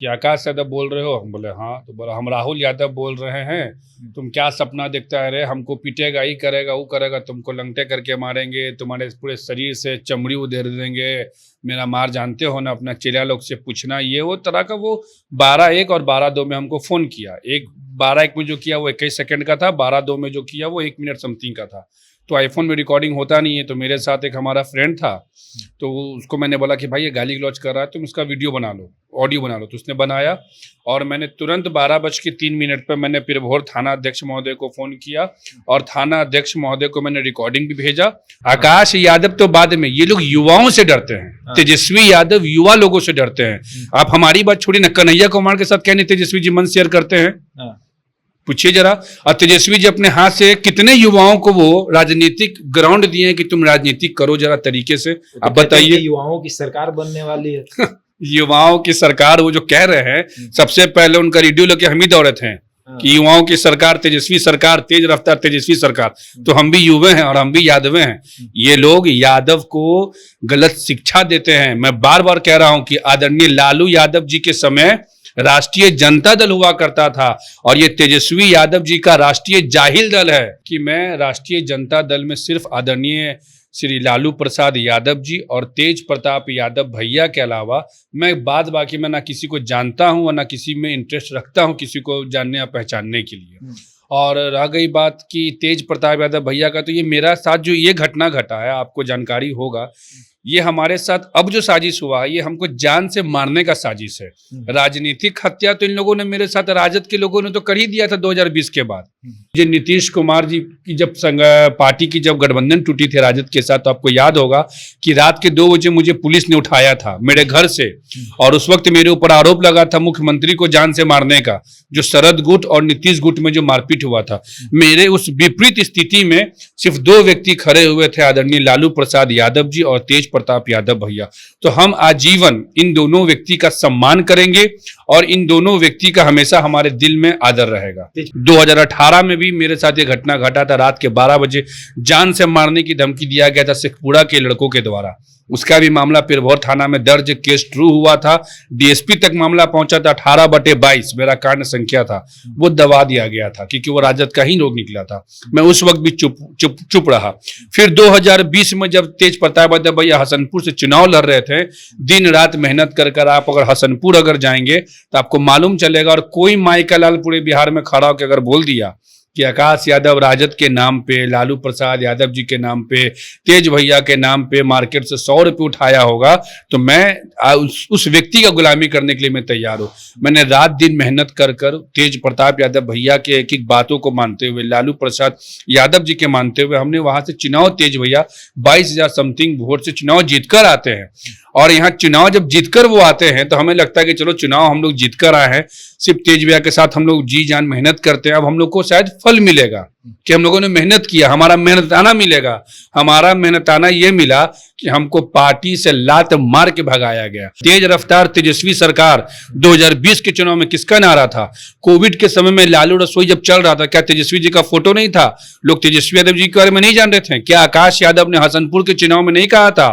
कि आकाश यादव बोल रहे हो? हम बोले हाँ। तो बोला हम राहुल यादव बोल रहे हैं। तुम क्या सपना देखता है रे? हमको पीटेगा, ही करेगा, वो करेगा, तुमको लंगटे करके मारेंगे, तुम्हारे पूरे शरीर से चमड़ी उधेड़ देंगे, मेरा मार जानते हो ना, अपना चेला लोग से पूछना। ये वो तरह का वो 12-1 और 12-2 में हमको फ़ोन किया। 12-1 में जो किया वो 21 सेकंड का था, 12-2 में जो किया वो 1 मिनट समथिंग का था। तो आईफोन में रिकॉर्डिंग होता नहीं है। तो मेरे साथ एक हमारा फ्रेंड था, तो उसको मैंने बोला कि भाई ये गाली गलौज कर रहा है, तुम इसका वीडियो बना लो, ऑडियो बना लो। तो उसने बनाया और मैंने तुरंत 12:03 पर मैंने पिरभोर थाना अध्यक्ष महोदय को फ़ोन किया और थाना अध्यक्ष महोदय को मैंने रिकॉर्डिंग भी भेजा। आकाश यादव तो बाद में, ये लोग युवाओं से डरते हैं। तेजस्वी यादव युवा लोगों से डरते हैं। आप हमारी बात छोड़िए ना, कन्हैया कुमार के साथ कहने तेजस्वी जी मन शेयर करते हैं, पूछिए जरा। और तेजस्वी जी अपने हाथ से कितने युवाओं को वो राजनीतिक ग्राउंड दिए हैं कि तुम राजनीतिक करो जरा तरीके से। आप बताइए, युवाओं की सरकार बनने वाली है। युवाओं की सरकार, वो जो कह रहे हैं, सबसे पहले उनका रेडियो लेके हम ही दौड़े थे कि युवाओं की सरकार, तेजस्वी सरकार, तेज रफ्तार तेजस्वी सरकार। तो हम भी युवा हैं और हम भी यादव हैं। ये लोग यादव को गलत शिक्षा देते हैं। मैं बार बार कह रहा हूं कि आदरणीय लालू यादव जी के समय राष्ट्रीय जनता दल हुआ करता था और ये तेजस्वी यादव जी का राष्ट्रीय जाहिल दल है। कि मैं राष्ट्रीय जनता दल में सिर्फ आदरणीय श्री लालू प्रसाद यादव जी और तेज प्रताप यादव भैया के अलावा मैं बाद बाकी में ना किसी को जानता हूं और ना किसी में इंटरेस्ट रखता हूं किसी को जानने या पहचानने के लिए। और रह गई बात कि तेज प्रताप यादव भैया का, तो ये मेरा साथ जो ये घटना घटा है, आपको जानकारी होगा, ये हमारे साथ अब जो साजिश हुआ है ये हमको जान से मारने का साजिश है। राजनीतिक हत्या तो इन लोगों ने, मेरे साथ राजद के लोगों ने तो कर ही दिया था 2020 के बाद। ये नीतीश कुमार जी की जब पार्टी की जब गठबंधन टूटी थी राजद के साथ, तो आपको याद होगा कि रात के 2 बजे मुझे पुलिस ने उठाया था मेरे घर से और उस वक्त मेरे ऊपर आरोप लगा था मुख्यमंत्री को जान से मारने का, जो शरद गुट और नीतीश गुट में जो मारपीट हुआ था। मेरे उस विपरीत स्थिति में सिर्फ 2 व्यक्ति खड़े हुए थे, आदरणीय लालू प्रसाद यादव जी और तेज प्रताप यादव भैया। तो हम आजीवन इन दोनों व्यक्ति का सम्मान करेंगे और इन दोनों व्यक्ति का हमेशा हमारे दिल में आदर रहेगा। 2018 में भी मेरे साथ ये घटना घटा था। रात के 12 बजे जान से मारने की धमकी दिया गया था शेखपुरा के लड़कों के द्वारा। उसका भी मामला पिरभौर थाना में दर्ज, केस ट्रू हुआ था, डीएसपी तक मामला पहुंचा था। 18/22 मेरा कांड संख्या था, वो दबा दिया गया था क्योंकि वो राजद का ही लोग निकला था। मैं उस वक्त भी चुप रहा। फिर 2020 में जब तेज प्रताप यादव भैया हसनपुर से चुनाव लड़ रहे थे, दिन रात मेहनत कर आप अगर हसनपुर अगर जाएंगे तो आपको मालूम चलेगा, और कोई माइका लाल पूरे बिहार में खड़ा होकर अगर बोल दिया कि आकाश यादव राजद के नाम पे, लालू प्रसाद यादव जी के नाम पे, तेज भैया के नाम पे मार्केट से 100 रुपये उठाया होगा, तो मैं उस व्यक्ति का गुलामी करने के लिए मैं तैयार हूँ। मैंने रात दिन मेहनत कर तेज प्रताप यादव भैया के एक एक बातों को मानते हुए, लालू प्रसाद यादव जी के मानते हुए, हमने वहां से चुनाव, तेज भैया 22,000 समथिंग वोट से चुनाव जीतकर आते हैं। और यहाँ चुनाव जब जीतकर वो आते हैं तो हमें लगता है कि चलो चुनाव हम लोग जीतकर आए हैं, सिर्फ तेज भैया के साथ हम लोग जी जान मेहनत करते हैं, अब हम लोग को शायद फल मिलेगा कि हम लोगों ने मेहनत किया, हमारा मेहनताना मिलेगा। हमारा मेहनताना ये मिला कि हमको पार्टी से लात मार के भगाया गया। तेज रफ्तार तेजस्वी सरकार 2020 के चुनाव में किसका नारा था? कोविड के समय में लालू रसोई जब चल रहा था, क्या तेजस्वी जी का फोटो नहीं था? लोग तेजस्वी यादव जी के बारे में नहीं जान रहे थे? क्या आकाश यादव ने हसनपुर के चुनाव में नहीं कहा था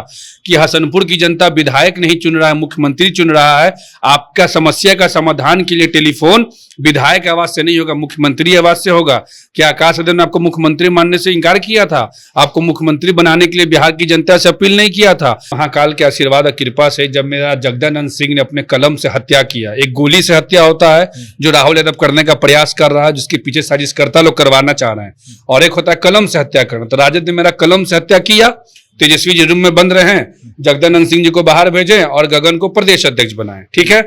कि हसनपुर की जनता विधायक नहीं चुन रहा है, मुख्यमंत्री चुन रहा है, आपका समस्या का समाधान के लिए टेलीफोन विधायक आवाज से नहीं होगा, मुख्यमंत्री आवाज से होगा? क्या आकाश यादव ने आपको मुख्यमंत्री मानने से इनकार किया था? आपको मुख्यमंत्री बनाने के लिए बिहार की जनता से अपील नहीं किया था? महाकाल के आशीर्वाद और कृपा से जब मेरा जगदानंद सिंह ने अपने कलम से हत्या किया, एक गोली से हत्या होता है जो राहुल यादव करने का प्रयास कर रहा है, जिसके पीछे साजिशकर्ता लोग करवाना चाह रहे हैं, और एक होता है कलम से हत्या करना। तो राजद ने मेरा कलम से हत्या किया, तेजस्वी जी रूम में बंद रहे, जगदानंद सिंह जी को बाहर भेजे और गगन को प्रदेश अध्यक्ष बनाए। ठीक है,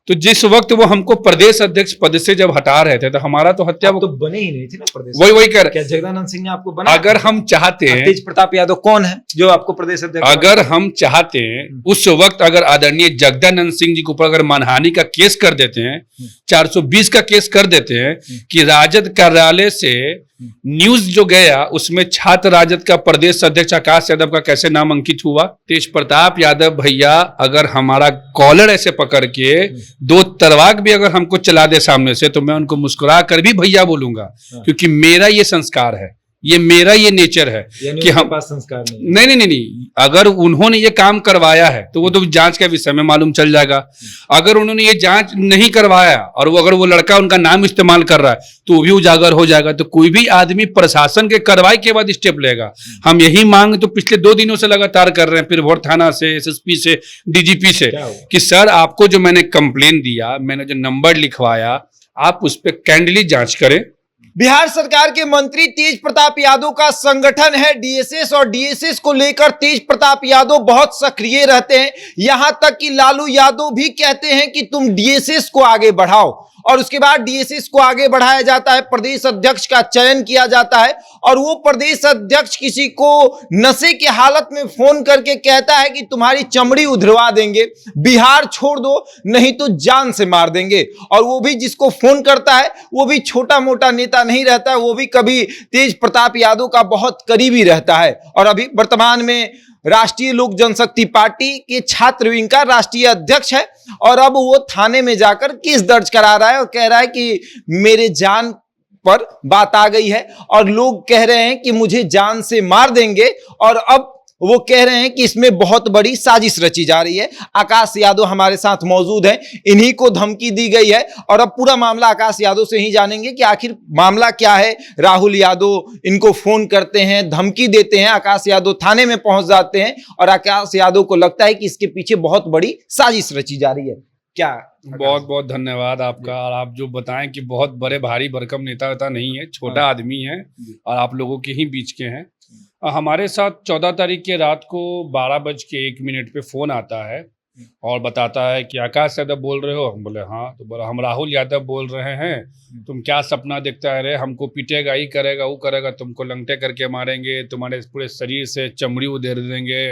तो जिस वक्त वो हमको प्रदेश अध्यक्ष पद से जब हटा रहे थे तो हमारा तो हत्या तो बने ही नहीं थी ना प्रदेश। वही कर, क्या जगदानंद सिंह ने आपको बना? अगर हम चाहते हैं, तेज प्रताप यादव कौन है जो आपको प्रदेश अध्यक्ष? अगर हम चाहते हैं उस वक्त अगर आदरणीय जगदानंद सिंह जी के ऊपर अगर मानहानि का केस कर देते हैं, 420 का केस कर देते हैं कि राजद कार्यालय से न्यूज जो गया उसमें छात्र राजद का प्रदेश अध्यक्ष आकाश यादव का कैसे नाम अंकित हुआ? तेज प्रताप यादव भैया अगर हमारा कॉलर ऐसे पकड़ के 2 तलवार भी अगर हमको चला दे सामने से, तो मैं उनको मुस्कुरा कर भी भैया बोलूंगा, क्योंकि मेरा ये संस्कार है। ये मेरा ये नेचर है यानी कि उनके हम पास संस्कार नहीं है। नहीं नहीं नहीं नहीं, अगर उन्होंने ये काम करवाया है तो वो तो जांच के विषय में मालूम चल जाएगा। अगर उन्होंने ये जांच नहीं करवाया और वो अगर वो लड़का उनका नाम इस्तेमाल कर रहा है तो वो भी उजागर हो जाएगा। तो कोई भी आदमी प्रशासन के कार्रवाई के बाद स्टेप लेगा। हम यही मांग तो पिछले 2 दिनों से लगातार कर रहे हैं, फिर भोर थाना से, एसएसपी से, डीजीपी से, क्या हुआ? कि सर आपको जो मैंने कंप्लेन दिया, मैंने जो नंबर लिखवाया, आप उस पर कैंडली जांच करें। बिहार सरकार के मंत्री तेज प्रताप यादव का संगठन है डीएसएस और डीएसएस को लेकर तेज प्रताप यादव बहुत सक्रिय रहते हैं। यहां तक कि लालू यादव भी कहते हैं कि तुम डीएसएस को आगे बढ़ाओ, और उसके बाद डीएसएस को आगे बढ़ाया जाता है, प्रदेश अध्यक्ष का चयन किया जाता है, और वो प्रदेश अध्यक्ष किसी को नशे की हालत में फोन करके कहता है कि तुम्हारी चमड़ी उधरवा देंगे, बिहार छोड़ दो नहीं तो जान से मार देंगे। और वो भी जिसको फोन करता है वो भी छोटा मोटा नेता नहीं रहता है, वो भी कभी तेज प्रताप यादव का बहुत करीबी रहता है। और अभी वर्तमान में राष्ट्रीय लोक जनशक्ति पार्टी के छात्र विंग का राष्ट्रीय अध्यक्ष है, और अब वो थाने में जाकर केस दर्ज करा रहा है और कह रहा है कि मेरे जान पर बात आ गई है और लोग कह रहे हैं कि मुझे जान से मार देंगे। और अब वो कह रहे हैं कि इसमें बहुत बड़ी साजिश रची जा रही है। आकाश यादव हमारे साथ मौजूद हैं, इन्हीं को धमकी दी गई है, और अब पूरा मामला आकाश यादव से ही जानेंगे कि आखिर मामला क्या है। राहुल यादव इनको फोन करते हैं, धमकी देते हैं, आकाश यादव थाने में पहुंच जाते हैं, और आकाश यादव को लगता है कि इसके पीछे बहुत बड़ी साजिश रची जा रही है। क्या? बहुत बहुत धन्यवाद आपका। और आप जो बताएं कि बहुत बड़े भारी भरकम नेता वेता नहीं है, छोटा आदमी है और आप लोगों के ही बीच के हैं। हमारे साथ 14 तारीख के रात को 12:01 पे फ़ोन आता है और बताता है कि आकाश यादव बोल रहे हो। हम बोले हाँ। तो बोला हम राहुल यादव बोल रहे हैं, तुम क्या सपना देखता है रे, हमको पीटेगा, ही करेगा, वो करेगा, तुमको लंगटे करके मारेंगे, तुम्हारे पूरे शरीर से चमड़ी उधेड़ देंगे,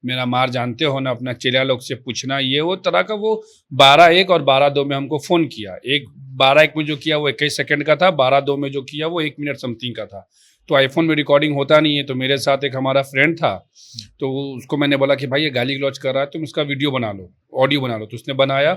मेरा मार जानते हो ना, अपना चेला लोग से पूछना, ये वो तरह का। वो 12:01 और 12:02 में हमको फ़ोन किया। 12:01 में जो किया वो 21 सेकंड का था, 12:02 में जो किया वो 1 मिनट समथिंग का था। तो आईफोन में रिकॉर्डिंग होता नहीं है, तो मेरे साथ एक हमारा फ्रेंड था, तो उसको मैंने बोला कि भाई ये गाली गलौज कर रहा है, तुम इसका वीडियो बना लो, ऑडियो बना लो। तो उसने बनाया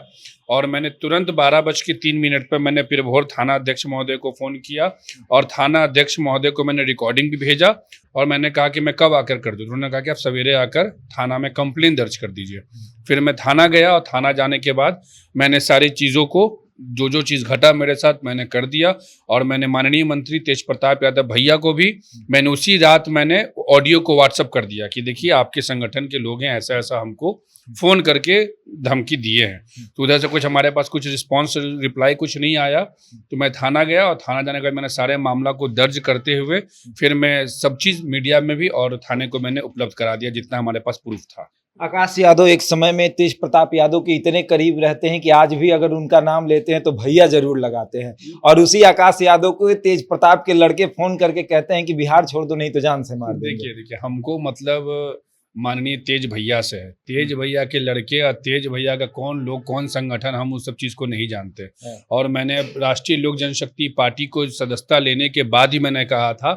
और मैंने तुरंत 12:03 पे मैंने फिर भोर थाना अध्यक्ष महोदय को फ़ोन किया और थाना अध्यक्ष महोदय को मैंने रिकॉर्डिंग भी भेजा और मैंने कहा कि मैं कब आकर कर दूँ। उन्होंने कहा कि आप सवेरे आकर थाना में कंप्लेन दर्ज कर दीजिए। फिर मैं थाना गया और थाना जाने के बाद मैंने सारी चीज़ों को, जो चीज़ घटा मेरे साथ, मैंने कर दिया। और मैंने माननीय मंत्री तेज प्रताप यादव भैया को भी मैंने उसी रात मैंने ऑडियो को व्हाट्सअप कर दिया कि देखिए आपके संगठन के लोग हैं, ऐसा ऐसा हमको फ़ोन करके धमकी दिए हैं। तो उधर से कुछ हमारे पास कुछ रिस्पॉन्स रिप्लाई कुछ नहीं आया। तो मैं थाना गया और थाना जाने के बाद मैंने सारे मामला को दर्ज करते हुए फिर मैं सब चीज़ मीडिया में भी और थाने को मैंने उपलब्ध करा दिया जितना हमारे पास प्रूफ था। आकाश यादव एक समय में तेज प्रताप यादव के इतने करीब रहते हैं कि आज भी अगर उनका नाम लेते हैं तो भैया जरूर लगाते हैं। और उसी आकाश यादव को तेज प्रताप के लड़के फोन करके कहते हैं कि बिहार छोड़ दो नहीं तो जान से मार देंगे। देखिए हमको मतलब माननीय तेज भैया से है, तेज भैया के लड़के और तेज भैया का कौन लोग, कौन संगठन, हम उस सब चीज़ को नहीं जानते। और मैंने राष्ट्रीय लोक जनशक्ति पार्टी को सदस्यता लेने के बाद ही मैंने कहा था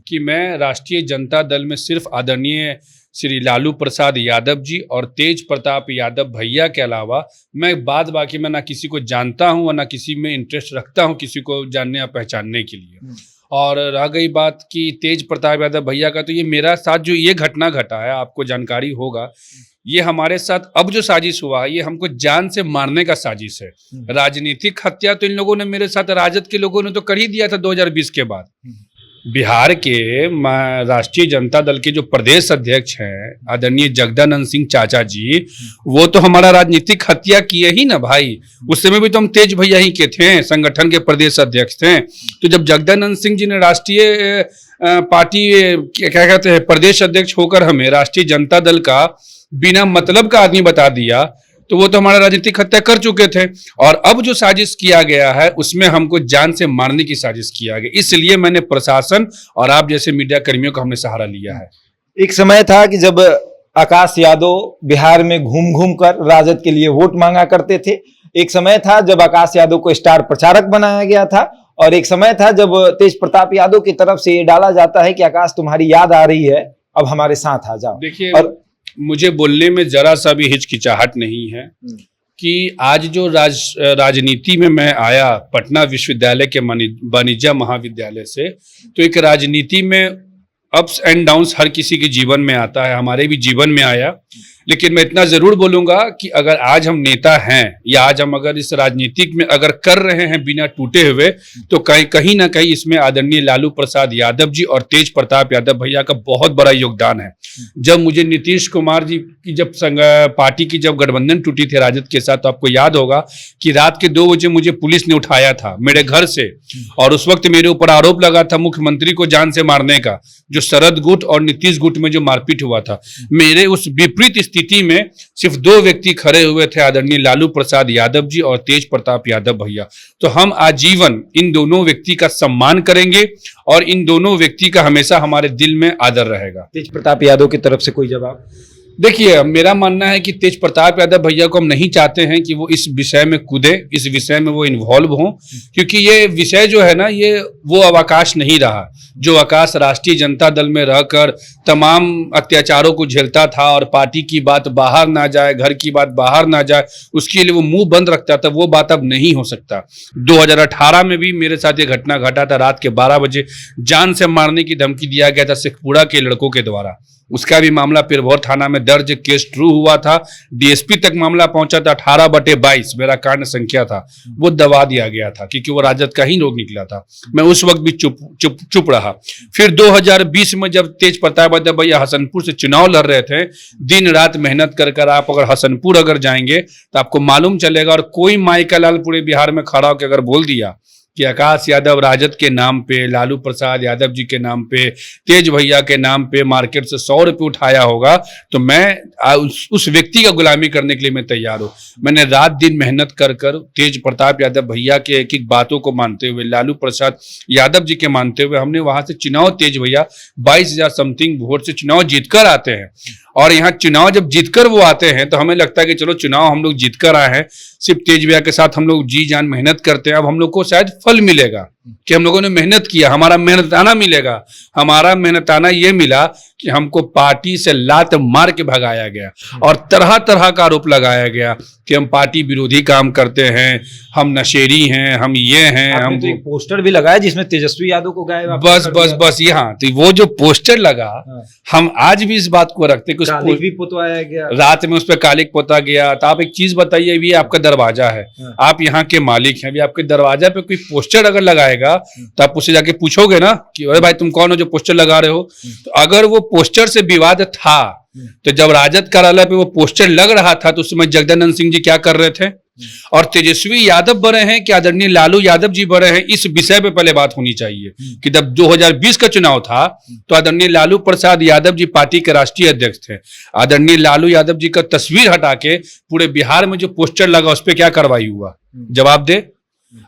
कि मैं राष्ट्रीय जनता दल में सिर्फ आदरणीय श्री लालू प्रसाद यादव जी और तेज प्रताप यादव भैया के अलावा मैं बाद बाकी में ना किसी को जानता हूं और ना किसी में इंटरेस्ट रखता हूं किसी को जानने या पहचानने के लिए। और रह गई बात कि तेज प्रताप यादव भैया का, तो ये मेरा साथ जो ये घटना घटा है, आपको जानकारी होगा, ये हमारे साथ अब जो साजिश हुआ है ये हमको जान से मारने का साजिश है। राजनीतिक हत्या तो इन लोगों ने मेरे साथ, राजद के लोगों ने तो कर ही दिया था 2020 के बाद। बिहार के राष्ट्रीय जनता दल के जो प्रदेश अध्यक्ष हैं आदरणीय जगदानंद सिंह चाचा जी, वो तो हमारा राजनीतिक हत्या किए ही ना भाई। उस समय भी तो हम तेज भैया ही के थे, संगठन के प्रदेश अध्यक्ष थे। तो जब जगदानंद सिंह जी ने राष्ट्रीय पार्टी क्या कहते हैं प्रदेश अध्यक्ष होकर हमें राष्ट्रीय जनता दल का बिना मतलब का आदमी बता दिया, तो वो तो हमारा राजनीतिक हत्या कर चुके थे। और अब जो साजिश किया गया है उसमें हमको जान से मारने की साजिश किया गया, इसलिए मैंने प्रशासन और आप जैसे मीडिया कर्मियों का हमने सहारा लिया है। एक समय था कि जब आकाश यादव बिहार में घूम घूम कर राजद के लिए वोट मांगा करते थे। एक समय था जब आकाश यादव को स्टार प्रचारक बनाया गया था, और एक समय था जब तेज प्रताप यादव की तरफ से ये डाला जाता है कि आकाश तुम्हारी याद आ रही है, अब हमारे साथ आ जाओ। देखिए मुझे बोलने में जरा सा भी हिचकिचाहट नहीं है कि आज जो राजनीति में मैं आया पटना विश्वविद्यालय के वाणिज्य महाविद्यालय से, तो एक राजनीति में अप्स एंड डाउन्स हर किसी के जीवन में आता है, हमारे भी जीवन में आया। लेकिन मैं इतना जरूर बोलूंगा कि अगर आज हम नेता हैं या आज हम अगर इस राजनीतिक में अगर कर रहे हैं बिना टूटे हुए, तो कहीं ना कहीं इसमें आदरणीय लालू प्रसाद यादव जी और तेज प्रताप यादव भैया का बहुत बड़ा योगदान है। जब मुझे नीतीश कुमार जी की जब पार्टी की जब गठबंधन टूटी थी राजद के साथ, तो आपको याद होगा कि रात के 2 बजे मुझे पुलिस ने उठाया था मेरे घर से, और उस वक्त मेरे ऊपर आरोप लगा था मुख्यमंत्री को जान से मारने का, जो शरद गुट और नीतीश गुट में जो मारपीट हुआ था। मेरे उस विपरीत स्थिति में सिर्फ 2 व्यक्ति खड़े हुए थे, आदरणीय लालू प्रसाद यादव जी और तेज प्रताप यादव भैया। तो हम आजीवन इन दोनों व्यक्ति का सम्मान करेंगे और इन दोनों व्यक्ति का हमेशा हमारे दिल में आदर रहेगा। तेज प्रताप यादव की तरफ से कोई जवाब? देखिए, मेरा मानना है कि तेज प्रताप यादव भैया को हम नहीं चाहते हैं कि वो इस विषय में कूदे, इस विषय में वो इन्वॉल्व हों, क्योंकि ये विषय जो है ना, ये वो अवकाश नहीं रहा जो अवकाश राष्ट्रीय जनता दल में रहकर तमाम अत्याचारों को झेलता था और पार्टी की बात बाहर ना जाए, घर की बात बाहर ना जाए, उसके लिए वो मुंह बंद रखता था। वो बात अब नहीं हो सकता। 2018 में भी मेरे साथ ये घटना घटा था। रात के 12 बजे जान से मारने की धमकी दिया गया था शेखपुरा के लड़कों के द्वारा। उसका भी मामला पिरभौर थाना में दर्ज, केस ट्रू हुआ था, डीएसपी तक मामला पहुंचा था। 18/22 मेरा कांड संख्या था, वो दबा दिया गया था क्योंकि वो राजद का ही लोग निकला था। मैं उस वक्त भी चुप रहा। फिर 2020 में जब तेज प्रताप यादव भैया हसनपुर से चुनाव लड़ रहे थे, दिन रात मेहनत कर आप अगर हसनपुर अगर जाएंगे तो आपको मालूम चलेगा, और कोई माई का लाल पूरे बिहार में खड़ा होकर अगर बोल दिया कि आकाश यादव राजद के नाम पे, लालू प्रसाद यादव जी के नाम पे, तेज भैया के नाम पे मार्केट से 100 रुपये उठाया होगा, तो मैं उस व्यक्ति का गुलामी करने के लिए मैं तैयार हूँ। मैंने रात दिन मेहनत कर तेज प्रताप यादव भैया के एक एक बातों को मानते हुए, लालू प्रसाद यादव जी के मानते हुए, हमने वहां से चुनाव, तेज भैया 22,000 समथिंग वोट से चुनाव जीतकर आते हैं। और यहाँ चुनाव जब जीतकर वो आते हैं तो हमें लगता है कि चलो चुनाव हम लोग जीतकर आए हैं, सिर्फ तेज भैया के साथ हम लोग जी जान मेहनत करते हैं, अब हम लोग को शायद फल मिलेगा कि हम लोगों ने मेहनत किया, हमारा मेहनताना मिलेगा। हमारा मेहनताना ये मिला कि हमको पार्टी से लात मार के भगाया गया और तरह तरह का आरोप लगाया गया कि हम पार्टी विरोधी काम करते हैं, हम नशेरी हैं, हम ये हैं, हम तो एक पोस्टर भी लगाया जिसमें तेजस्वी यादव को गायब बस यहाँ तो वो जो पोस्टर लगा, हम आज भी इस बात को रखते कि कालिक भी पोतवाया गया, रात में उस पर कालिक पोता गया। तो आप एक चीज बताइए, ये आपका दरवाजा है, आप यहाँ के मालिक हैं, अभी आपके दरवाजा पे कोई पोस्टर अगर लगाएगा तो आप उससे जाके पूछोगे ना कि अरे भाई तुम कौन हो जो पोस्टर लगा रहे हो। तो अगर वो पोस्टर से विवाद था, तो जब राजद कार्यालय पे वो पोस्टर लग रहा था तो उस समय जगदानंद सिंह जी क्या कर रहे थे, और तेजस्वी यादव बड़े हैं कि आदरणीय लालू यादव जी बड़े हैं, इस विषय पे पहले बात होनी चाहिए कि जब 2020 का चुनाव था तो आदरणीय लालू प्रसाद यादव जी पार्टी के राष्ट्रीय अध्यक्ष थे। आदरणीय लालू यादव जी का तस्वीर हटा के पूरे बिहार में जो पोस्टर लगा उस पर क्या कार्रवाई हुआ, जवाब दे।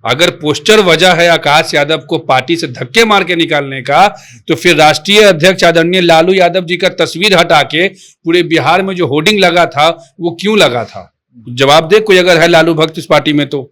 अगर पोस्टर वजह है आकाश यादव को पार्टी से धक्के मार के निकालने का, तो फिर राष्ट्रीय अध्यक्ष आदरणीय लालू यादव जी का तस्वीर हटा के पूरे बिहार में जो होर्डिंग लगा था वो क्यों लगा था, जवाब दे कोई अगर है लालू भक्त इस पार्टी में। तो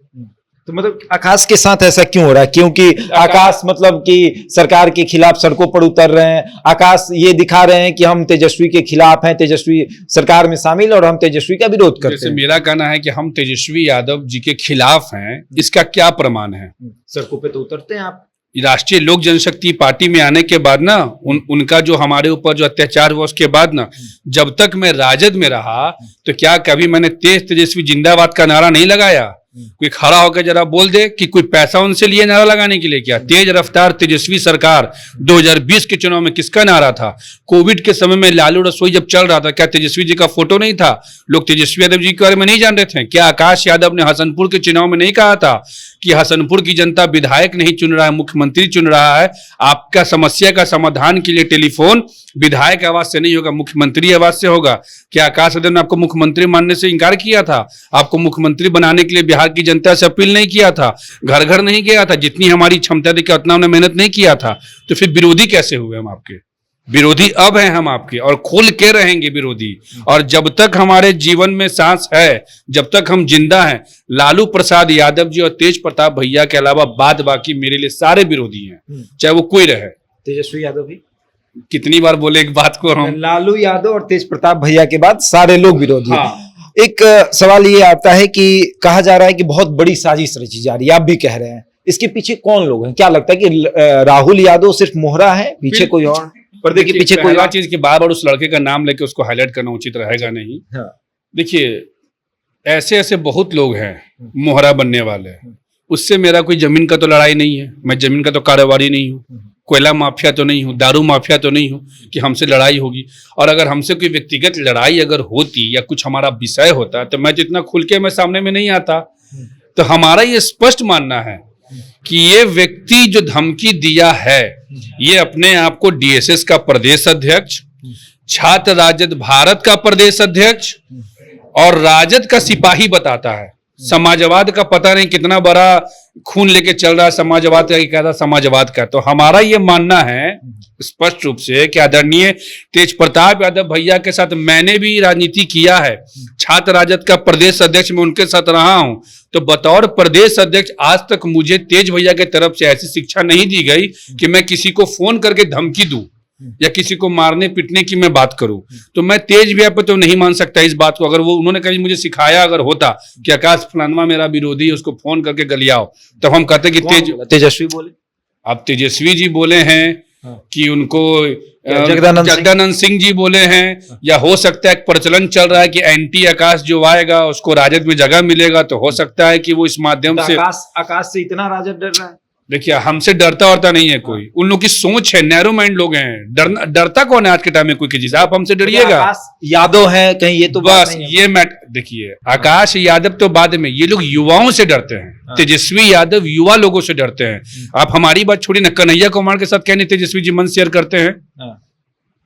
मतलब आकाश के साथ ऐसा क्यों हो रहा है? क्योंकि आकाश मतलब कि सरकार के खिलाफ सड़कों पर उतर रहे हैं, आकाश ये दिखा रहे हैं कि हम तेजस्वी के खिलाफ हैं, तेजस्वी सरकार में शामिल और हम तेजस्वी का विरोध करते हैं। मेरा कहना है कि हम तेजस्वी यादव जी के खिलाफ हैं, इसका क्या प्रमाण है? सड़कों पे तो उतरते हैं आप। राष्ट्रीय लोक जनशक्ति पार्टी में आने के बाद ना उनका जो हमारे ऊपर जो अत्याचार हुआ उसके बाद ना, जब तक मैं राजद में रहा तो क्या कभी मैंने तेज तेजस्वी जिंदाबाद का नारा नहीं लगाया? कोई खड़ा होकर जरा बोल दे कि कोई पैसा उनसे लिए नारा लगाने के लिए क्या? तेज रफ्तार तेजस्वी सरकार 2020 के चुनाव में किसका नारा था? कोविड के समय में लालू रसोई जब चल रहा था, क्या तेजस्वी जी का फोटो नहीं था? लोग तेजस्वी यादव जी के बारे में नहीं जान रहे थे? क्या आकाश यादव ने हसनपुर के चुनाव में नहीं कहा था कि हसनपुर की जनता विधायक नहीं चुन रहा है, मुख्यमंत्री चुन रहा है, आपका समस्या का समाधान के लिए टेलीफोन विधायक आवाज से नहीं होगा, मुख्यमंत्री आवाज से होगा? क्या आकाश यादव ने आपको मुख्यमंत्री मानने से इनकार किया था? आपको मुख्यमंत्री बनाने के लिए बिहार की जनता से अपील नहीं किया था? घर घर नहीं गया था? जितनी हमारी क्षमता थी उतना हमने मेहनत नहीं किया था? तो फिर विरोधी कैसे हुए हम आपके? विरोधी अब हैं हम आपके, और खुल के रहेंगे विरोधी। और जब तक हमारे जीवन में सांस है, जब तक हम जिंदा हैं, लालू प्रसाद यादव जी और तेज प्रताप भैया के अलावा बाद बाकी मेरे लिए सारे विरोधी हैं, चाहे वो कोई रहे। तेजस्वी यादव भी कितनी बार बोले एक बात को हम, लालू यादव और तेज प्रताप भैया के बाद सारे लोग विरोधी। एक सवाल ये आता है कि कहा जा रहा है कि बहुत बड़ी साजिश रची जा रही है, आप भी कह रहे हैं, इसके पीछे कौन लोग हैं? क्या लगता है कि राहुल यादव सिर्फ मोहरा है, पीछे कोई और पर्दे के पीछे कोई पहला चीज की बार बार उस लड़के का नाम लेके उसको हाईलाइट करना उचित रहेगा नहीं। हाँ। देखिए ऐसे ऐसे बहुत लोग हैं मोहरा बनने वाले, उससे मेरा कोई जमीन का तो लड़ाई नहीं है, मैं जमीन का तो कारोबारी नहीं हूँ, कोयला माफिया तो नहीं हूँ, दारू माफिया तो नहीं हूँ कि हमसे लड़ाई होगी। और अगर हमसे कोई व्यक्तिगत लड़ाई अगर होती या कुछ हमारा विषय होता तो मैं जितना खुल के मैं सामने में नहीं आता। तो हमारा ये स्पष्ट मानना है कि ये व्यक्ति जो धमकी दिया है ये अपने आप को डीएसएस का प्रदेश अध्यक्ष, छात्र राजद भारत का प्रदेश अध्यक्ष और राजद का सिपाही बताता है। समाजवाद का पता नहीं कितना बड़ा खून लेके चल रहा है समाजवाद का, क्या था समाजवाद का। तो हमारा ये मानना है स्पष्ट रूप से कि आदरणीय तेज प्रताप यादव भैया के साथ मैंने भी राजनीति किया है, छात्र राजद का प्रदेश अध्यक्ष मैं उनके साथ रहा हूं। तो बतौर प्रदेश अध्यक्ष आज तक मुझे तेज भैया की तरफ से ऐसी शिक्षा नहीं दी गई कि मैं किसी को फोन करके धमकी दूं या किसी को मारने पीटने की मैं बात करूं। तो मैं तेज भैया पे तो नहीं मान सकता इस बात को। अगर वो उन्होंने कभी मुझे सिखाया अगर होता कि आकाश फलानवा मेरा विरोधी है उसको फोन करके गलियाओ, तब हम कहते कि तेजस्वी बोले, अब तेजस्वी जी बोले हैं कि उनको जगदानंद सिंह जी बोले हैं, या हो सकता है एक प्रचलन चल रहा है कि एंटी आकाश जो आएगा उसको राजद में जगह मिलेगा, तो हो सकता है कि वो इस माध्यम से आकाश से इतना राजद डर रहा है। देखिए हमसे डरता वरता नहीं है कोई, उन लोग की सोच है, नैरो माइंड लोग हैं। डरता कौन है आज के टाइम में कोई की चीज? आप हमसे डरिएगा। आकाश यादव है कहीं, ये तो बस ये देखिए आकाश यादव तो बाद में, ये लोग युवाओं से डरते हैं। तेजस्वी यादव युवा लोगों से डरते हैं। आप हमारी बात छोड़िए ना, कन्हैया कुमार के साथ क्या नहीं तेजस्वी जी मन शेयर करते हैं?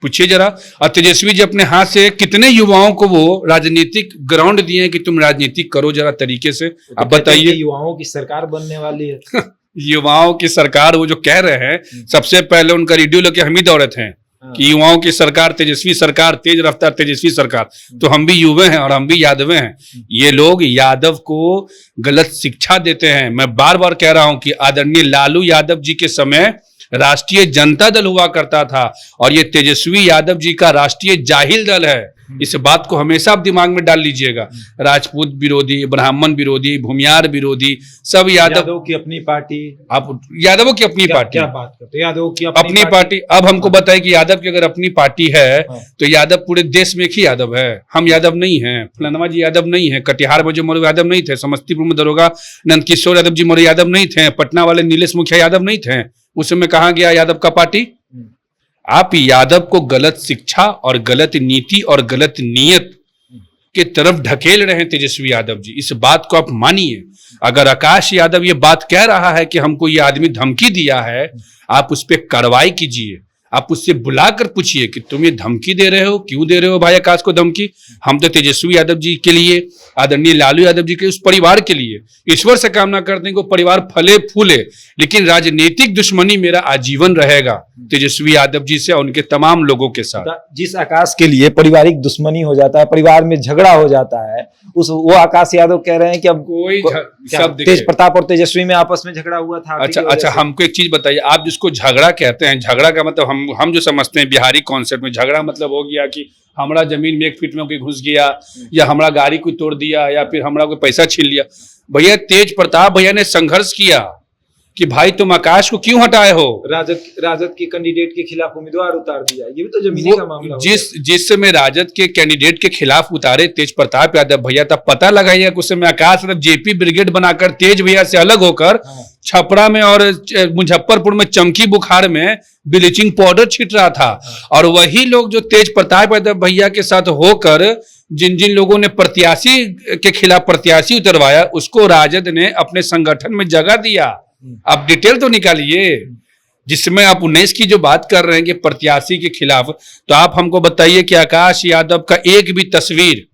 पूछिए जरा। और तेजस्वी जी अपने हाथ से कितने युवाओं को वो राजनीतिक ग्राउंड दिए हैं कि तुम राजनीतिक करो जरा तरीके से। आप बताइए, युवाओं की सरकार बनने वाली है। युवाओं की सरकार वो जो कह रहे हैं, सबसे पहले उनका रेडियो लेके हम ही दौड़े थे कि युवाओं की सरकार, तेजस्वी सरकार, तेज रफ्तार तेजस्वी सरकार। तो हम भी युवा हैं और हम भी यादवें हैं। ये लोग यादव को गलत शिक्षा देते हैं। मैं बार बार कह रहा हूं कि आदरणीय लालू यादव जी के समय राष्ट्रीय जनता दल हुआ करता था और ये तेजस्वी यादव जी का राष्ट्रीय जाहिल दल है। इस बात को हमेशा आप दिमाग में डाल लीजिएगा। राजपूत विरोधी, ब्राह्मण विरोधी, भूमियार विरोधी, सब यादव की अपनी पार्टी। आप यादवों की अपनी पार्टी, क्या बात करते? यादव की अपनी पार्टी। अब हमको बताए कि यादव की अगर अपनी पार्टी है तो यादव पूरे देश में एक ही यादव है। हम यादव नहीं हैं, फलानवा जी यादव नहीं है, कटिहार में जो मोरे यादव नहीं थे, समस्तीपुर में दरोगा नंदकिशोर यादव जी मोरे यादव नहीं थे, पटना वाले नीलेश मुखिया यादव नहीं थे। उस समय कहाँ गया यादव का पार्टी? आप यादव को गलत शिक्षा और गलत नीति और गलत नीयत के तरफ ढकेल रहे हैं तेजस्वी यादव जी। इस बात को आप मानिए। अगर आकाश यादव ये बात कह रहा है कि हमको ये आदमी धमकी दिया है, आप उस पर कार्रवाई कीजिए। आप उससे बुलाकर पूछिए कि तुम ये धमकी दे रहे हो, क्यों दे रहे हो भाई आकाश को धमकी? हम तो तेजस्वी यादव जी के लिए, आदरणीय लालू यादव जी के उस परिवार के लिए ईश्वर से कामना करते हैं कि परिवार फले फूले, लेकिन राजनीतिक दुश्मनी मेरा आजीवन रहेगा तेजस्वी यादव जी से और उनके तमाम लोगों के साथ। जिस आकाश के लिए पारिवारिक दुश्मनी हो जाता है, परिवार में झगड़ा हो जाता है, वो आकाश यादव कह रहे हैं कि अब कोई सब तेज प्रताप और तेजस्वी में आपस में झगड़ा हुआ था। अच्छा हमको एक चीज बताइए, आप जिसको झगड़ा कहते हैं, झगड़ा का मतलब हम जो समझते हैं बिहारी कॉन्सेप्ट में, झगड़ा मतलब हो गया कि हमारा जमीन में 1 फीट में कोई घुस गया, या हमारा गाड़ी कोई तोड़ दिया, या फिर हमारा कोई पैसा छीन लिया। भैया तेज प्रताप भैया ने संघर्ष किया कि भाई तुम आकाश को क्यों हटाए हो? राजद के कैंडिडेट के खिलाफ उम्मीदवार उतार दिया, ये भी तो जमीनी का मामला। जिस समय राजद के कैंडिडेट के खिलाफ उतारे तेज प्रताप यादव भैया, तब पता लगाइए कि उस समय आकाश मतलब जेपी ब्रिगेड बनाकर तेज भैया से अलग होकर छपरा में और मुजफ्फरपुर में चमकी बुखार में ब्लीचिंग पाउडर छिट रहा था। और वही लोग जो तेज प्रताप यादव भैया के साथ होकर जिन जिन लोगों ने प्रत्याशी के खिलाफ प्रत्याशी उतरवाया, उसको राजद ने अपने संगठन में जगह दिया। आप डिटेल तो निकालिए। जिसमें आप 19 की जो बात कर रहे हैं कि प्रत्याशी के खिलाफ, तो आप हमको बताइए कि आकाश यादव का एक भी तस्वीर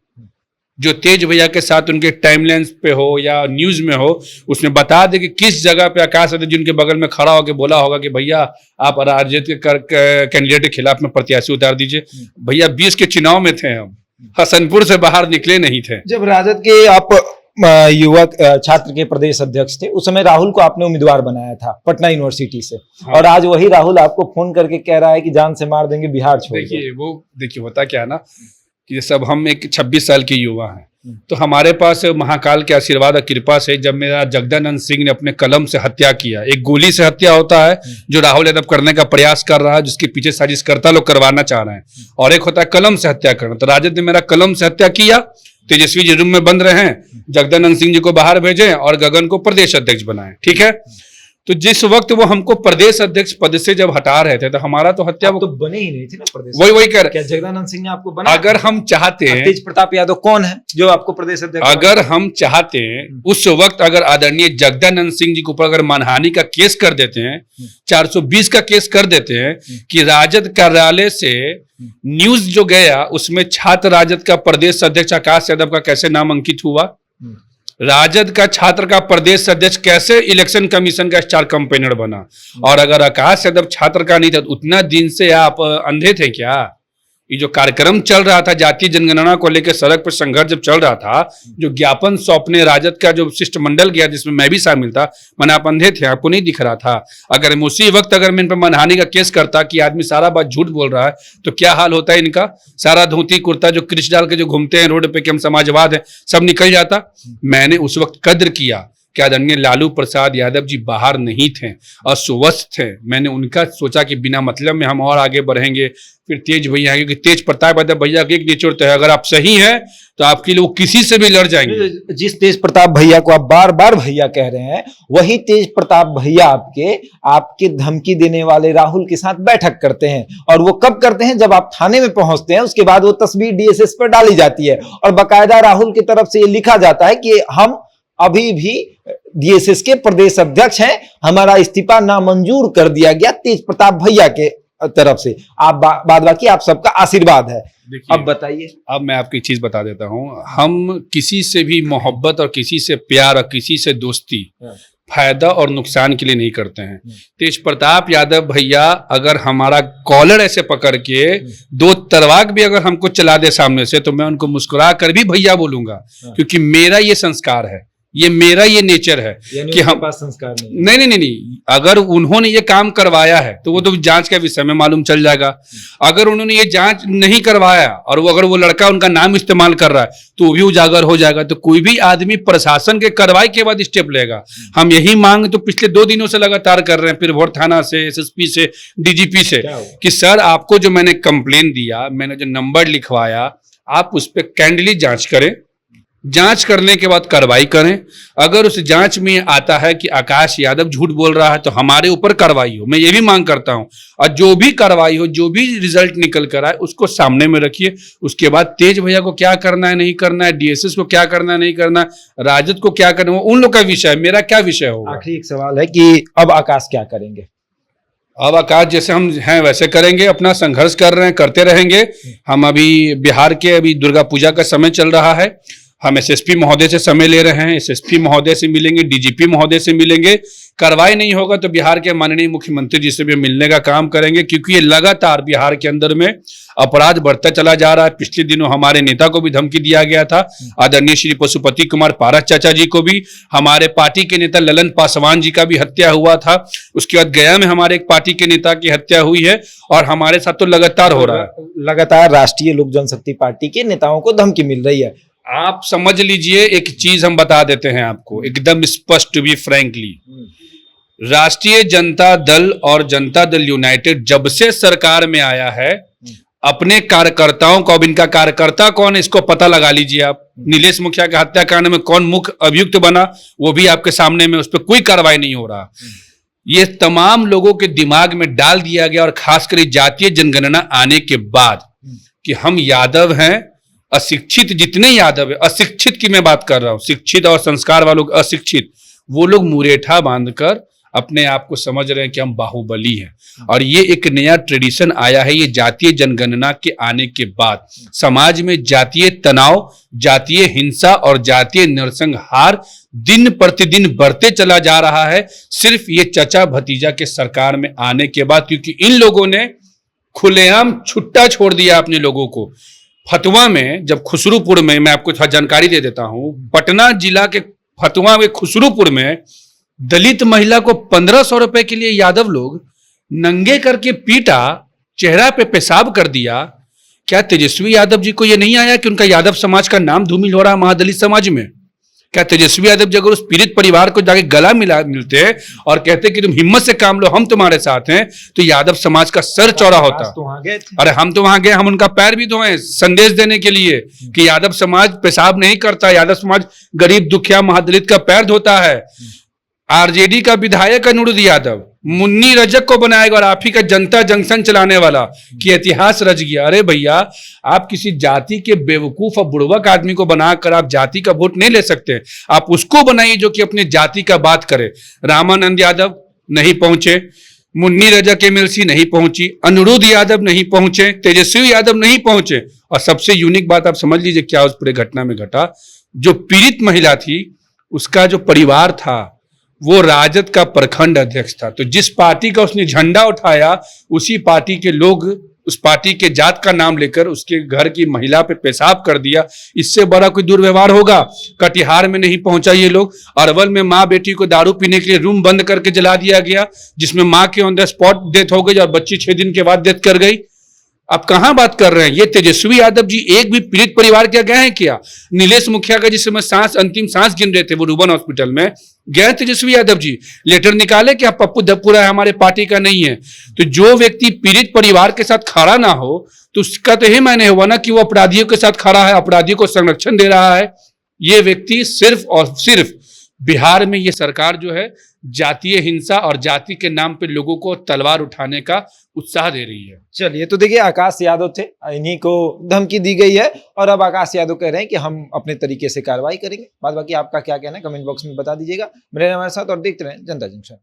जो तेज भैया के साथ उनके टाइमलाइन पे हो या न्यूज में हो, उसमें बता दे कि किस जगह पे आकाश यादव जी उनके बगल में खड़ा होकर बोला होगा कि भैया आप राजद के कैंडिडेट के खिलाफ में प्रत्याशी उतार दीजिए। भैया 20 के चुनाव में थे, हम हसनपुर से बाहर निकले नहीं थे। जब राजद के आप युवक छात्र के प्रदेश अध्यक्ष थे, उस समय राहुल को आपने उम्मीदवार बनाया था पटना यूनिवर्सिटी से। हाँ। और आज वही राहुल आपको फोन करके कह रहा है कि जान से मार देंगे, बिहार छोड़। देखिए होता क्या है ना कि सब हम एक 26 साल के युवा हैं, तो हमारे पास महाकाल के आशीर्वाद और कृपा से जब मेरा जगदानंद सिंह ने अपने कलम से हत्या किया, एक गोली से हत्या होता है जो राहुल यादव करने का प्रयास कर रहा है, जिसके पीछे साजिशकर्ता लोग करवाना चाह रहे हैं, और एक होता है कलम से हत्या करना। तो राजद ने मेरा कलम से हत्या किया, तेजस्वी जी रूम में बंद रहे, जगदानंद सिंह जी को बाहर भेजे और गगन को प्रदेश अध्यक्ष बनाए। ठीक है, तो जिस वक्त वो हमको प्रदेश अध्यक्ष पद से जब हटा रहे थे तो हमारा तो हत्या तो बने ही नहीं थे ना प्रदेश। वही कर, क्या जगदानंद सिंह ने आपको बना? अगर हम चाहते हैं, तेज प्रताप यादव कौन है जो आपको प्रदेश अध्यक्ष? अगर हम चाहते हैं उस वक्त अगर आदरणीय जगदानंद सिंह जी के ऊपर अगर मानहानि का केस कर देते हैं, 420 का केस कर देते हैं कि राजद कार्यालय से न्यूज जो गया उसमें छात्र राजद का प्रदेश अध्यक्ष आकाश यादव का कैसे नाम अंकित हुआ, राजद का छात्र का प्रदेश अध्यक्ष कैसे इलेक्शन कमीशन का स्टार कैंपेनर बना, और अगर आकाश यादव छात्र का नहीं था तो उतना दिन से आप अंधे थे क्या? ये जो कार्यक्रम चल रहा था जातीय जनगणना को लेकर, सड़क पर संघर्ष जब चल रहा था, जो ज्ञापन सौंपने राजद का जो शिष्टमंडल गया जिसमें मैं भी शामिल था, मैंने आप अंधे थे, आपको नहीं दिख रहा था? अगर मैं उसी वक्त अगर मैं इन पर मानहानि का केस करता कि आदमी सारा बात झूठ बोल रहा है तो क्या हाल होता है इनका? सारा धोती कुर्ता जो क्रिश डाल के जो घूमते हैं रोड पे कि हम समाजवाद है, सब निकल जाता। मैंने उस वक्त कद्र किया कि आदरणीय लालू प्रसाद यादव जी बाहर नहीं थे, अस्वस्थ थे। मैंने उनका सोचा कि बिना मतलब में हम और आगे बढ़ेंगे। फिर तेज भैया, क्योंकि तेज प्रताप यादव भैया के एक नेचर तो है, अगर आप सही हैं तो आपके लिए वो किसी से भी लड़ जाएंगे। जिस तेज प्रताप भैया को आप बार बार भैया कह रहे हैं, वही तेज प्रताप भैया आपके धमकी देने वाले राहुल के साथ बैठक करते हैं, और वो कब करते हैं? जब आप थाने में पहुंचते हैं, उसके बाद वो तस्वीर डीएसएस पर डाली जाती है और बाकायदा राहुल की तरफ से ये लिखा जाता है कि हम अभी भी डीएसएस के प्रदेश अध्यक्ष हैं, हमारा इस्तीफा नामंजूर कर दिया गया तेज प्रताप भैया के तरफ से। आप बाद बाकी आप सबका आशीर्वाद है। अब बताइए। अब मैं आपकी चीज बता देता हूं, हम किसी से भी मोहब्बत और किसी से प्यार और किसी से दोस्ती फायदा और नुकसान के लिए नहीं करते हैं। तेज प्रताप यादव भैया अगर हमारा कॉलर ऐसे पकड़ के दो तलवार भी अगर हमको चला दे सामने से, तो मैं उनको मुस्कुरा कर भी भैया बोलूंगा, क्योंकि मेरा ये संस्कार है, ये मेरा ये नेचर है कि हम पास संस्कार नहीं। अगर उन्होंने ये काम करवाया है तो वो तो जांच के विषय में मालूम चल जाएगा। अगर उन्होंने ये जांच नहीं करवाया और वो अगर वो लड़का उनका नाम इस्तेमाल कर रहा है तो वो भी उजागर हो जाएगा। तो कोई भी आदमी प्रशासन के कार्रवाई के बाद स्टेप लेगा। हम यही मांग तो पिछले 2 दिनों से लगातार कर रहे हैं, फिर भोर थाना से, एसएसपी से, डीजीपी से, कि सर आपको जो मैंने कंप्लेन दिया, मैंने जो नंबर लिखवाया, आप उस पर कैंडली जांच करें, जांच करने के बाद कार्रवाई करें। अगर उस जांच में आता है कि आकाश यादव झूठ बोल रहा है तो हमारे ऊपर कार्रवाई हो। मैं ये भी मांग करता हूं, और जो भी कार्रवाई हो, जो भी रिजल्ट निकल कर आए उसको सामने में रखिए। उसके बाद तेज भैया को क्या करना है नहीं करना है, डीएसएस को क्या करना है नहीं करना है, राजद को क्या करना है, उन लोग का विषय है, मेरा क्या विषय होगा। आखिरी एक सवाल है कि अब आकाश क्या करेंगे? अब आकाश जैसे हम हैं वैसे करेंगे, अपना संघर्ष कर रहे हैं, करते रहेंगे। हम अभी बिहार के दुर्गा पूजा का समय चल रहा है, हम एसएसपी महोदय से समय ले रहे हैं, एसएसपी महोदय से मिलेंगे, डीजीपी महोदय से मिलेंगे। कार्रवाई नहीं होगा तो बिहार के माननीय मुख्यमंत्री जी से भी मिलने का काम करेंगे, क्योंकि ये लगातार बिहार के अंदर में अपराध बढ़ता चला जा रहा है। पिछले दिनों हमारे नेता को भी धमकी दिया गया था, आदरणीय श्री पशुपति कुमार पारस चाचा जी को भी, हमारे पार्टी के नेता ललन पासवान जी का भी हत्या हुआ था। उसके बाद गया में हमारे एक पार्टी के नेता की हत्या हुई है, और हमारे साथ तो लगातार हो रहा है। लगातार राष्ट्रीय लोक जनशक्ति पार्टी के नेताओं को धमकी मिल रही है। आप समझ लीजिए, एक चीज हम बता देते हैं आपको एकदम स्पष्ट, टू बी फ्रैंकली, राष्ट्रीय जनता दल और जनता दल यूनाइटेड जब से सरकार में आया है, अपने कार्यकर्ताओं को, अब इनका कार्यकर्ता कौन है इसको पता लगा लीजिए आप। नीलेश मुखिया के हत्याकांड में कौन मुख्य अभियुक्त बना वो भी आपके सामने में, उस पर कोई कार्रवाई नहीं हो रहा। ये तमाम लोगों के दिमाग में डाल दिया गया, और खासकर जातीय जनगणना आने के बाद कि हम यादव हैं, अशिक्षित जितने यादव है, अशिक्षित की मैं बात कर रहा हूं, शिक्षित और संस्कार वालों अशिक्षित, वो लोग मुरेठा बांधकर अपने आप को समझ रहे हैं कि हम बाहुबली हैं। और ये एक नया ट्रेडिशन आया है, ये जातीय जनगणना के आने के बाद समाज में जातीय तनाव, जातीय हिंसा और जातीय नरसंहार दिन प्रतिदिन बढ़ते चला जा रहा है, सिर्फ ये चचा भतीजा के सरकार में आने के बाद। क्योंकि इन लोगों ने खुलेआम छुट्टा छोड़ दिया अपने लोगों को। फतुआ में जब खुसरूपुर में, मैं आपको थोड़ा जानकारी दे देता हूं, पटना जिला के फतुआ में खुसरूपुर में दलित महिला को 1500 रुपए के लिए यादव लोग नंगे करके पीटा, चेहरा पे पेशाब कर दिया। क्या तेजस्वी यादव जी को ये नहीं आया कि उनका यादव समाज का नाम धूमिल हो रहा है महादलित समाज में? क्या तेजस्वी यादव जी अगर उस पीड़ित परिवार को जाके गला मिलते और कहते कि तुम हिम्मत से काम लो, हम तुम्हारे साथ हैं, तो यादव समाज का सर चौड़ा होता। तो वहां गए थे। अरे हम तो वहां गए, हम उनका पैर भी धोए संदेश देने के लिए कि यादव समाज पेशाब नहीं करता, यादव समाज गरीब दुखिया महादलित का पैर धोता है। आरजेडी का विधायक अनुरुद्ध यादव मुन्नी रजक को बनाएगा और आप ही का जनता जंक्शन चलाने वाला कि इतिहास रच गया। अरे भैया, आप किसी जाति के बेवकूफ और बुड़वक आदमी को बनाकर आप जाति का वोट नहीं ले सकते। आप उसको बनाइए जो कि अपने जाति का बात करे। रामानंद यादव नहीं पहुंचे, मुन्नी रजक एमएलसी नहीं पहुंची, अनुरुद्ध यादव नहीं पहुंचे, तेजस्वी यादव नहीं पहुंचे। और सबसे यूनिक बात आप समझ लीजिए क्या उस पूरे घटना में घटा। जो पीड़ित महिला थी उसका जो परिवार था वो राजद का प्रखंड अध्यक्ष था। तो जिस पार्टी का उसने झंडा उठाया उसी पार्टी के लोग उस पार्टी के जात का नाम लेकर उसके घर की महिला पे पेशाब कर दिया। इससे बड़ा कोई दुर्व्यवहार होगा? कटिहार में नहीं पहुंचा ये लोग, अरवल में माँ बेटी को दारू पीने के लिए रूम बंद करके जला दिया गया, जिसमें माँ की ऑन द स्पॉट डेथ हो गई और बच्ची 6 दिन के बाद डेथ कर गई। आप कहां बात कर रहे हैं? ये तेजस्वी यादव जी एक भी पीड़ित परिवार के गए हैं क्या? नीलेश मुखिया का जिस समय अंतिम सांस गिन रहे थे वो रूबन हॉस्पिटल में गए तेजस्वी यादव जी, लेटर निकाले कि पप्पू धप्पूरा हमारे पार्टी का नहीं है। तो जो व्यक्ति पीड़ित परिवार के साथ खड़ा ना हो तो उसका तो यही मायने हुआ ना कि वो अपराधियों के साथ खड़ा है, अपराधियों को संरक्षण दे रहा है। ये व्यक्ति सिर्फ और सिर्फ बिहार में ये सरकार जो है जातीय हिंसा और जाति के नाम पे लोगों को तलवार उठाने का उत्साह दे रही है। चलिए, तो देखिए आकाश यादव थे, इन्हीं को धमकी दी गई है और अब आकाश यादव कह रहे हैं कि हम अपने तरीके से कार्रवाई करेंगे। बाकी आपका क्या कहना है कमेंट बॉक्स में बता दीजिएगा। मेरे हमारे साथ और देखते रहें जनता जंक्शन।